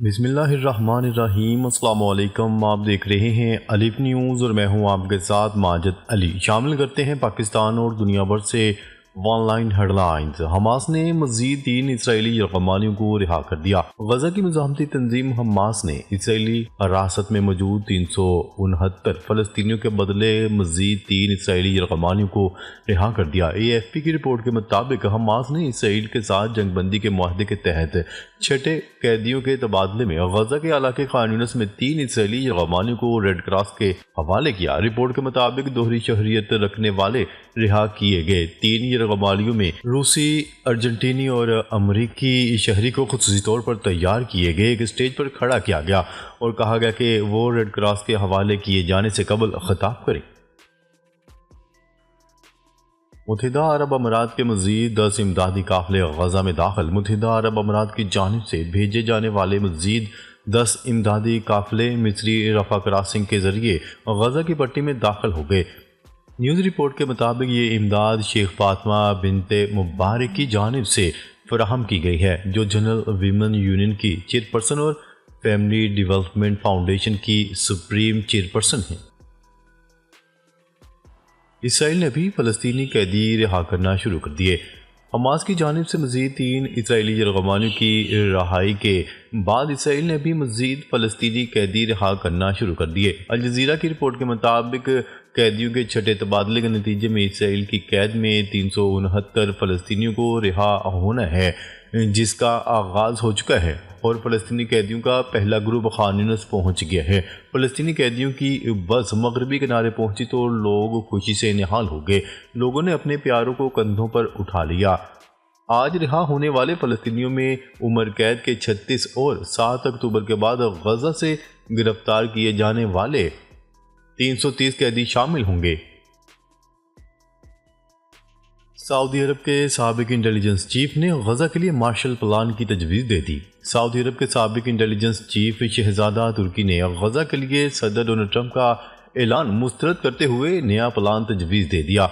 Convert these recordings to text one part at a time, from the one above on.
بسم اللہ الرحمن الرحیم۔ السلام علیکم، آپ دیکھ رہے ہیں الف نیوز اور میں ہوں آپ کے ساتھ ماجد علی۔ شامل کرتے ہیں پاکستان اور دنیا بھر سے online headlines. Hamas نے مزید 3 اسرائیلی یرغمالیوں کو رہا کر دیا۔ غزہ کی مزاحمتی تنظیم حماس نے اسرائیلی حراست میں موجود 369 فلسطینیوں کے بدلے مزید 3 اسرائیلی یرغمالیوں کو رہا کر دیا۔ AFP کی رپورٹ کے مطابق حماس نے اسرائیل کے ساتھ جنگ بندی کے معاہدے کے تحت 6 قیدیوں کے تبادلے میں غزہ کے علاقے خان یونس میں 3 اسرائیلی یرغمالیوں کو ریڈ کراس کے حوالے کیا۔ رپورٹ کے مطابق دوہری شہریت رکھنے والے رہا کیے گئے 3 یرغمالیوں میں روسی، ارجنٹینی اور امریکی شہری کو خصوصی طور پر تیار کیے گئے ایک اسٹیج پر کھڑا کیا گیا اور کہا گیا کہ وہ ریڈ کراس کے حوالے کیے جانے سے قبل خطاب کریں۔ متحدہ عرب امارات کے مزید 10 امدادی قافلے غزہ میں داخل۔ متحدہ عرب امارات کی جانب سے بھیجے جانے والے مزید 10 امدادی قافلے مصری رفح کراسنگ کے ذریعے غزہ کی پٹی میں داخل ہو گئے۔ نیوز رپورٹ کے مطابق یہ امداد شیخ فاطمہ بنت مبارک کی جانب سے فراہم کی گئی ہے، جو جنرل ویمن یونین کی چیئرپرسن اور فیملی ڈیولپمنٹ فاؤنڈیشن کی سپریم چیئرپرسن ہیں۔ اسرائیل نے بھی فلسطینی قیدی رہا کرنا شروع کر دیے۔ حماس کی جانب سے مزید 3 اسرائیلی یرغمالیوں کی رہائی کے بعد اسرائیل نے بھی مزید فلسطینی قیدی رہا کرنا شروع کر دیے۔ الجزیرہ کی رپورٹ کے مطابق قیدیوں کے 6 تبادلے کے نتیجے میں اسرائیل کی قید میں 369 فلسطینیوں کو رہا ہونا ہے، جس کا آغاز ہو چکا ہے اور فلسطینی قیدیوں کا پہلا گروپ خان یونس پہنچ گیا ہے۔ فلسطینی قیدیوں کی بس مغربی کنارے پہنچی تو لوگ خوشی سے نہال ہو گئے۔ لوگوں نے اپنے پیاروں کو کندھوں پر اٹھا لیا۔ آج رہا ہونے والے فلسطینیوں میں عمر قید کے 36 اور 7 اکتوبر کے بعد غزہ سے گرفتار کیے جانے والے 330 قیدی شامل ہوں گے۔ سعودی عرب کے سابق انٹیلیجنس چیف نے غزہ کے لیے مارشل پلان کی تجویز دے دی۔ سعودی عرب کے سابق انٹیلیجنس چیف شہزادہ ترکی نے غزہ کے لیے صدر ڈونلڈ ٹرمپ کا اعلان مسترد کرتے ہوئے نیا پلان تجویز دے دیا۔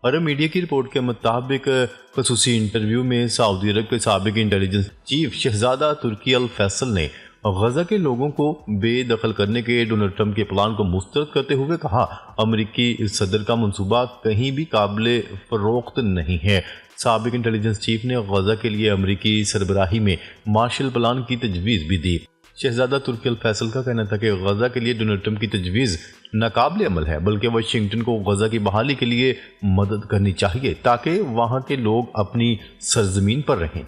عرب میڈیا کی رپورٹ کے مطابق خصوصی انٹرویو میں سعودی عرب کے سابق انٹیلیجنس چیف شہزادہ ترکی الفیصل نے غزہ کے لوگوں کو بے دخل کرنے کے ڈونلڈ ٹرمپ کے پلان کو مسترد کرتے ہوئے کہا، امریکی صدر کا منصوبہ کہیں بھی قابل فروخت نہیں ہے۔ سابق انٹیلیجنس چیف نے غزہ کے لیے امریکی سربراہی میں مارشل پلان کی تجویز بھی دی۔ شہزادہ ترکی الفیصل کا کہنا تھا کہ غزہ کے لیے ڈونلڈ ٹرمپ کی تجویز ناقابل عمل ہے، بلکہ واشنگٹن کو غزہ کی بحالی کے لیے مدد کرنی چاہیے تاکہ وہاں کے لوگ اپنی سرزمین پر رہیں۔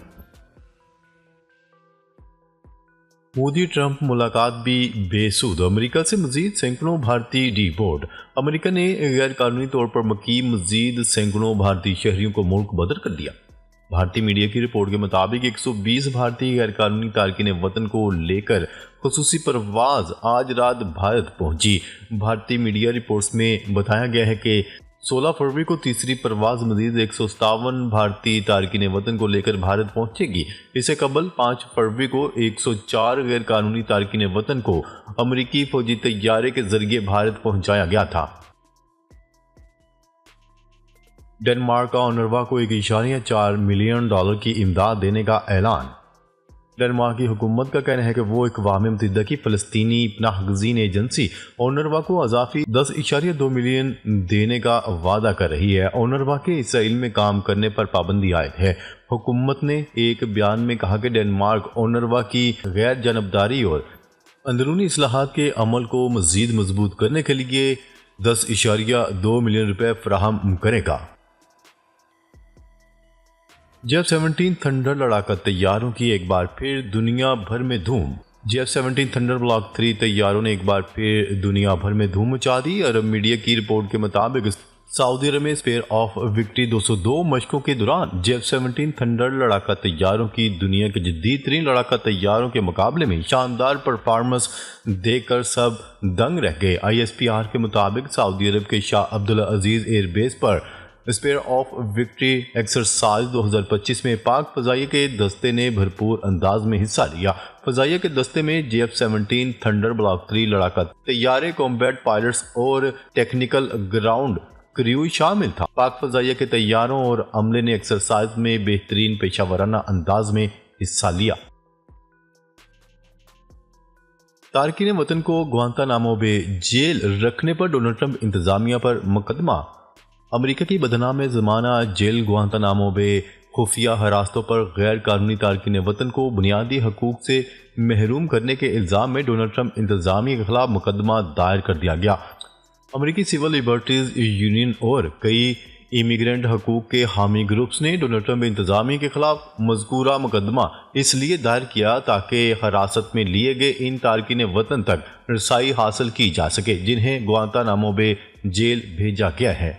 مودی ٹرمپ ملاقات بھی بے سود۔ امریکہ سے مزید سینکڑوں بھارتی ڈی پورٹ۔ امریکہ نے غیر قانونی طور پر مقیم مزید سینکڑوں بھارتی شہریوں کو ملک بدر کر دیا۔ بھارتی میڈیا کی رپورٹ کے مطابق 120 بھارتی غیر قانونی تارکین وطن کو لے کر خصوصی پرواز آج رات بھارت پہنچی۔ بھارتی میڈیا رپورٹس میں بتایا گیا ہے کہ 16 فروری کو تیسری پرواز مزید 157 بھارتی تارکین وطن کو لے کر بھارت پہنچے گی۔ اس سے قبل 5 فروری کو 104 غیر قانونی تارکین وطن کو امریکی فوجی طیارے کے ذریعے بھارت پہنچایا گیا تھا۔ ڈنمارک کا اونروا کو $1.4 ملین کی امداد دینے کا اعلان۔ ڈنمارک کی حکومت کا کہنا ہے کہ وہ اقوام متحدہ کی فلسطینی پناہ گزین ایجنسی اونروا کو اضافی $10.2 ملین دینے کا وعدہ کر رہی ہے۔ اونروا کے اسرائیل میں کام کرنے پر پابندی عائد ہے۔ حکومت نے ایک بیان میں کہا کہ ڈنمارک اونروا کی غیر جانبداری اور اندرونی اصلاحات کے عمل کو مزید مضبوط کرنے کے لیے $10.2 ملین فراہم کرے گا۔ F-17 تھنڈر لڑاکا طیاروں کی ایک بار پھر دنیا بھر میں دھوم۔ F-17 تھنڈر بلاک 3 طیاروں نے ایک بار پھر دنیا بھر میں دھوم مچا دی۔ عرب میڈیا کی رپورٹ کے مطابق سعودی عرب میں اسپیئر آف وکٹری 202 مشقوں کے دوران F-17 تھنڈر لڑاکا طیاروں کی دنیا کے جدید ترین لڑاکا طیاروں کے مقابلے میں شاندار پرفارمنس دیکھ کر سب دنگ رہ گئے۔ ISPR کے مطابق سعودی عرب کے شاہ عبدالعزیز ایئر بیس پر اسپیئر آف وکٹری ایکسرسائز 2025 میں پاک فضائیہ کے دستے نے بھرپور انداز میں حصہ لیا۔ فضائیہ کے دستے میں F-17 تھنڈر بلاک 3 لڑاکا طیارے، کمبیٹ پائلٹس اور ٹیکنیکل گراؤنڈ کریو شامل تھا۔ پاک فضائیہ کے طیاروں اور عملے نے ایکسرسائز میں بہترین پیشہ ورانہ انداز میں حصہ لیا۔ تارکین وطن کو گوانتانامو بے جیل رکھنے پر ڈونلڈ ٹرمپ انتظامیہ پر مقدمہ۔ امریکہ کی بدنام زمانہ جیل گوانتانامو بے خفیہ حراستوں پر غیر قانونی تارکین وطن کو بنیادی حقوق سے محروم کرنے کے الزام میں ڈونلڈ ٹرمپ انتظامیہ کے خلاف مقدمہ دائر کر دیا گیا۔ امریکی سول لبرٹیز یونین اور کئی امیگرنٹ حقوق کے حامی گروپس نے ڈونلڈ ٹرمپ انتظامیہ کے خلاف مذکورہ مقدمہ اس لیے دائر کیا تاکہ حراست میں لیے گئے ان تارکین وطن تک رسائی حاصل کی جا سکے جنہیں گوانتانامو بے جیل بھیجا گیا ہے۔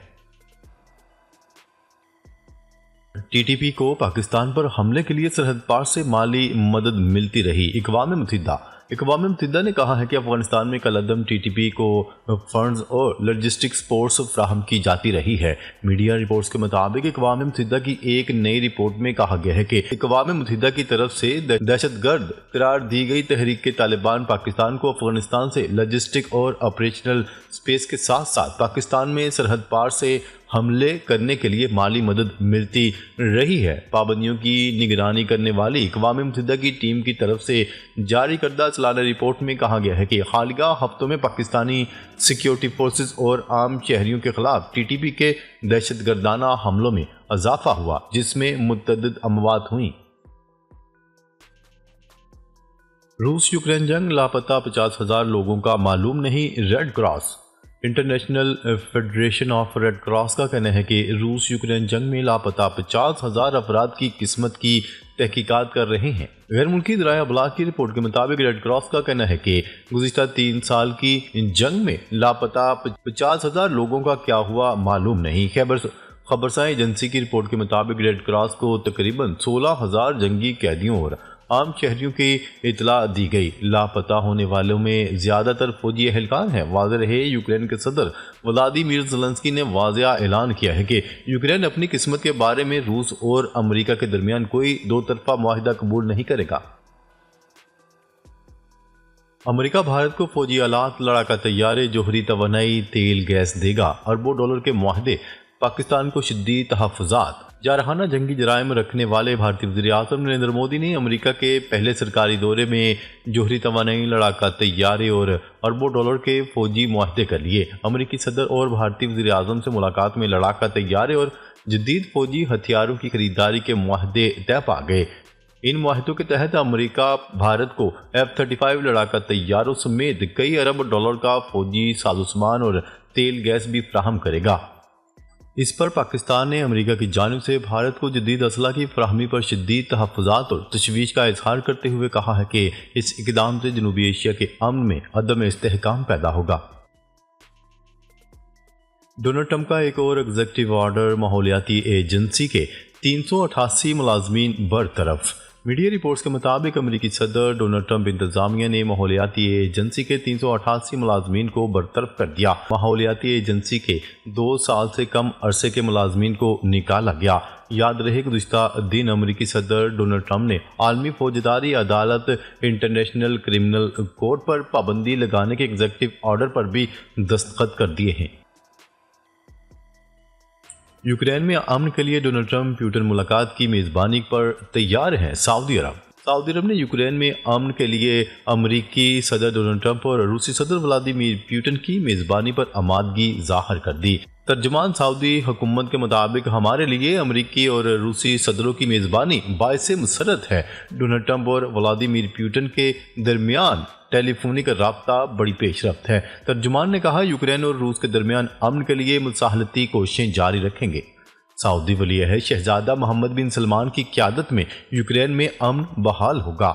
ٹی ٹی پی کو پاکستان پر حملے کے لیے سرحد پار سے مالی مدد ملتی رہی۔ اقوام متحدہ نے کہا ہے کہ افغانستان میں کالعدم ٹی ٹی پی کو فنڈز اور لاجسٹک سپورٹس فراہم کی جاتی رہی ہے۔ میڈیا رپورٹس کے مطابق اقوام متحدہ کی ایک نئی رپورٹ میں کہا گیا ہے کہ اقوام متحدہ کی طرف سے دہشت گرد قرار دی گئی تحریک طالبان پاکستان کو افغانستان سے لاجسٹک اور آپریشنل سپیس کے ساتھ ساتھ پاکستان میں سرحد پار سے حملے کرنے کے لیے مالی مدد ملتی رہی ہے۔ پابندیوں کی نگرانی کرنے والی اقوام متحدہ کی ٹیم کی طرف سے جاری کردہ سالانہ رپورٹ میں کہا گیا ہے کہ حالیہ ہفتوں میں پاکستانی سیکیورٹی فورسز اور عام شہریوں کے خلاف ٹی ٹی پی کے دہشت گردانہ حملوں میں اضافہ ہوا جس میں متعدد اموات ہوئیں۔ روس یوکرین جنگ، لاپتہ 50,000 لوگوں کا معلوم نہیں۔ Red cross international federation of red cross کا کہنا ہے کہ روس یوکرین جنگ میں لاپتہ 50,000 افراد کی قسمت کی تحقیقات کر رہے ہیں۔ غیر ملکی ذرائع ابلاغ کی رپورٹ کے مطابق ریڈ کراس کا کہنا ہے کہ گزشتہ 3 سال کی جنگ میں لاپتہ 50,000 لوگوں کا کیا ہوا معلوم نہیں۔ خبرساں ایجنسی کی رپورٹ کے مطابق ریڈ کراس کو تقریباً 16,000 جنگی قیدیوں اور عام شہریوں کی اطلاع دی گئی۔ لاپتہ ہونے والوں میں زیادہ تر فوجی اہلکار ہیں۔ واضح رہے، یوکرین کے صدر ولادیمیر زیلنسکی نے واضح اعلان کیا ہے کہ یوکرین اپنی قسمت کے بارے میں روس اور امریکہ کے درمیان کوئی دو طرفہ معاہدہ قبول نہیں کرے گا۔ امریکہ بھارت کو فوجی آلات، لڑاکا طیارے، جوہری توانائی، تیل گیس دے گا۔ اربوں ڈالر کے معاہدے، پاکستان کو شدید تحفظات۔ جارحانہ جنگی جرائم رکھنے والے بھارتی وزیر اعظم نریندر مودی نے امریکہ کے پہلے سرکاری دورے میں جوہری توانائی، لڑاکا طیارے اور اربوں ڈالر کے فوجی معاہدے کر لیے۔ امریکی صدر اور بھارتی وزیر اعظم سے ملاقات میں لڑاکا طیارے اور جدید فوجی ہتھیاروں کی خریداری کے معاہدے طے پا گئے۔ ان معاہدوں کے تحت امریکہ بھارت کو F-35 لڑاکا طیاروں سمیت کئی ارب ڈالر کا فوجی سازوسامان اور تیل گیس بھی فراہم کرے گا۔ اس پر پاکستان نے امریکہ کی جانب سے بھارت کو جدید اسلحہ کی فراہمی پر شدید تحفظات اور تشویش کا اظہار کرتے ہوئے کہا ہے کہ اس اقدام سے جنوبی ایشیا کے امن میں عدم استحکام پیدا ہوگا۔ ڈونلڈ ٹرمپ کا ایک اور ایگزیکٹو آرڈر، ماحولیاتی ایجنسی کے 388 ملازمین برطرف۔ میڈیا رپورٹس کے مطابق امریکی صدر ڈونلڈ ٹرمپ انتظامیہ نے ماحولیاتی ایجنسی کے 388 ملازمین کو برطرف کر دیا۔ ماحولیاتی ایجنسی کے 2 سال سے کم عرصے کے ملازمین کو نکالا گیا۔ یاد رہے، گزشتہ دن امریکی صدر ڈونلڈ ٹرمپ نے عالمی فوجداری عدالت انٹرنیشنل کرمنل کورٹ پر پابندی لگانے کے ایگزیکٹو آرڈر پر بھی دستخط کر دیے ہیں۔ یوکرین میں امن کے لیے ڈونلڈ ٹرمپ پیوٹن ملاقات کی میزبانی پر تیار ہیں۔ سعودی عرب نے یوکرین میں امن کے لیے امریکی صدر ڈونلڈ ٹرمپ اور روسی صدر ولادیمیر پیوٹن کی میزبانی پر آمادگی ظاہر کر دی۔ ترجمان سعودی حکومت کے مطابق ہمارے لیے امریکی اور روسی صدروں کی میزبانی باعث مسرت ہے۔ ڈونلڈ ٹرمپ اور ولادیمیر پیوٹن کے درمیان ٹیلی فونک رابطہ بڑی پیش رفت ہے۔ ترجمان نے کہا، یوکرین اور روس کے درمیان امن کے لیے مصالحتی کوششیں جاری رکھیں گے۔ سعودی ولی عہد شہزادہ محمد بن سلمان کی قیادت میں یوکرین میں امن بحال ہوگا۔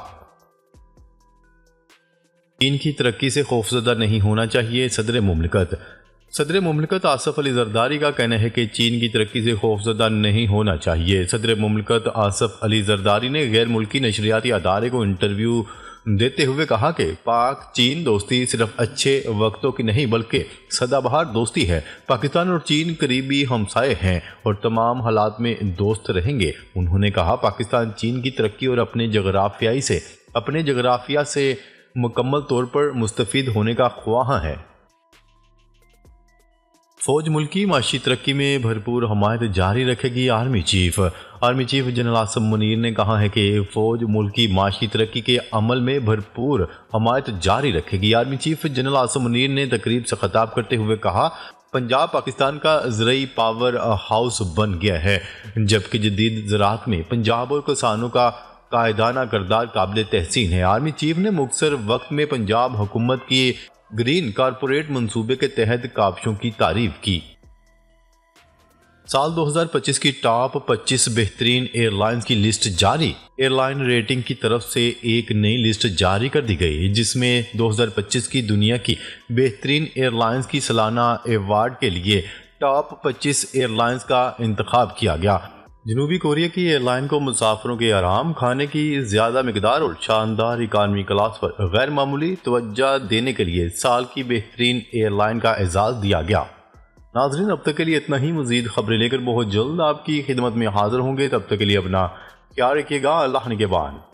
چین کی ترقی سے خوفزدہ نہیں ہونا چاہیے، صدر مملکت آصف علی زرداری کا کہنا ہے کہ چین کی ترقی سے خوفزدہ نہیں ہونا چاہیے۔ صدر مملکت آصف علی زرداری نے غیر ملکی نشریاتی ادارے کو انٹرویو دیتے ہوئے کہا کہ پاک چین دوستی صرف اچھے وقتوں کی نہیں بلکہ سدا بہار دوستی ہے۔ پاکستان اور چین قریبی ہمسائے ہیں اور تمام حالات میں دوست رہیں گے۔ انہوں نے کہا، پاکستان چین کی ترقی اور اپنے جغرافیہ سے مکمل طور پر مستفید ہونے کا خواہاں ہے۔ فوج ملک کی معاشی ترقی میں بھرپور حمایت جاری رکھے گی۔ Army chief general Asim Munir نے کہا ہے کہ فوج ملک کی معاشی ترقی کے عمل میں بھرپور حمایت جاری رکھے گی۔ Army chief general Asim Munir نے تقریب سے خطاب کرتے ہوئے کہا، پنجاب پاکستان کا زرعی پاور ہاؤس بن گیا ہے، جبکہ جدید زراعت میں پنجاب اور کسانوں کا قائدانہ کردار قابل تحسین ہے۔ آرمی چیف نے مختصر وقت میں پنجاب حکومت کی گرین کارپوریٹ منصوبے کے تحت کاوشوں کی تعریف کی۔ سال 2025 کی ٹاپ 25 بہترین ایئر لائنز کی لسٹ جاری۔ ایئر لائن ریٹنگ کی طرف سے ایک نئی لسٹ جاری کر دی گئی، جس میں 2025 کی دنیا کی بہترین ایئر لائنز کی سالانہ ایوارڈ کے لیے ٹاپ 25 ایئر لائنز کا انتخاب کیا گیا۔ جنوبی کوریا کی ایئر لائن کو مسافروں کے آرام، کھانے کی زیادہ مقدار اور شاندار اکانومی کلاس پر غیر معمولی توجہ دینے کے لیے سال کی بہترین ایئر لائن کا اعزاز دیا گیا۔ ناظرین، اب تک کے لیے اتنا ہی۔ مزید خبریں لے کر بہت جلد آپ کی خدمت میں حاضر ہوں گے۔ تب تک کے لیے اپنا خیال رکھیے گا۔ اللہ نگہبان۔